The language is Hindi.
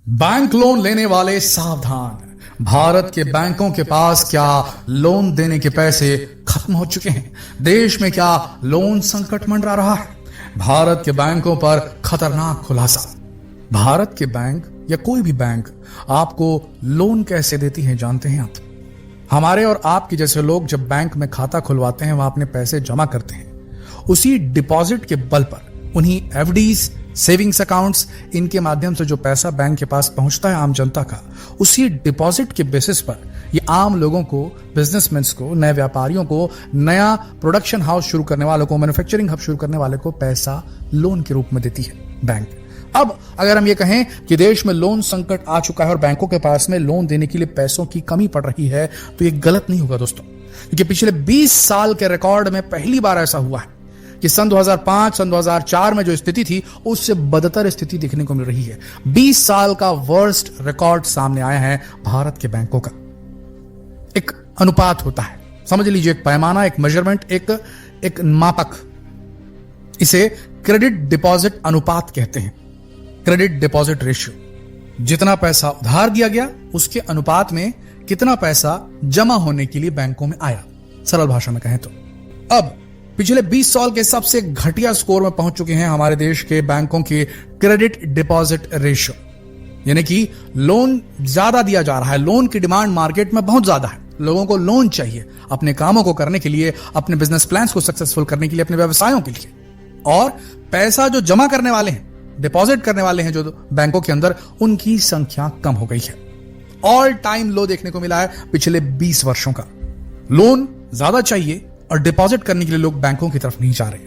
बैंक लोन लेने वाले सावधान। भारत के बैंकों के पास क्या लोन देने के पैसे खत्म हो चुके हैं? देश में क्या लोन संकट मंडरा रहा है? भारत के बैंकों पर खतरनाक खुलासा। भारत के बैंक या कोई भी बैंक आपको लोन कैसे देती है जानते हैं आप? हमारे और आपके जैसे लोग जब बैंक में खाता खुलवाते हैं, वहां अपने पैसे जमा करते हैं, उसी डिपॉजिट के बल पर, उन्हीं एफडीज, सेविंग्स अकाउंट्स, इनके माध्यम से जो पैसा बैंक के पास पहुंचता है आम जनता का, उसी डिपॉजिट के बेसिस पर ये आम लोगों को, बिजनेसमैन को, नए व्यापारियों को, नया प्रोडक्शन हाउस शुरू करने वालों को, मैन्युफैक्चरिंग हब शुरू करने वाले को पैसा लोन के रूप में देती है बैंक। अब अगर हम ये कहें कि देश में लोन संकट आ चुका है और बैंकों के पास में लोन देने के लिए पैसों की कमी पड़ रही है, तो ये गलत नहीं होगा दोस्तों, क्योंकि पिछले 20 साल के रिकॉर्ड में पहली बार ऐसा हुआ है कि सन 2005, सन 2004 में जो स्थिति थी उससे बदतर स्थिति देखने को मिल रही है। 20 साल का वर्स्ट रिकॉर्ड सामने आया है भारत के बैंकों का। एक अनुपात होता है, समझ लीजिए, एक पैमाना, एक मेजरमेंट, एक मापक। इसे क्रेडिट डिपॉजिट अनुपात कहते हैं, क्रेडिट डिपॉजिट रेशियो। जितना पैसा उधार दिया गया उसके अनुपात में कितना पैसा जमा होने के लिए बैंकों में आया, सरल भाषा में कहें तो। अब पिछले 20 साल के सबसे घटिया स्कोर में पहुंच चुके हैं हमारे देश के बैंकों के क्रेडिट डिपॉजिट रेशियो, यानी कि लोन ज्यादा दिया जा रहा है। लोन की डिमांड मार्केट में बहुत ज्यादा है, लोगों को लोन चाहिए अपने कामों को करने के लिए, अपने बिजनेस प्लान्स को सक्सेसफुल करने के लिए, अपने व्यवसायों के लिए। और पैसा जो जमा करने वाले हैं, डिपॉजिट करने वाले हैं जो बैंकों के अंदर, उनकी संख्या कम हो गई है। ऑल टाइम लो देखने को मिला है पिछले 20 वर्षों का। लोन ज्यादा चाहिए और डिपॉजिट करने के लिए लोग बैंकों की तरफ नहीं जा रहे।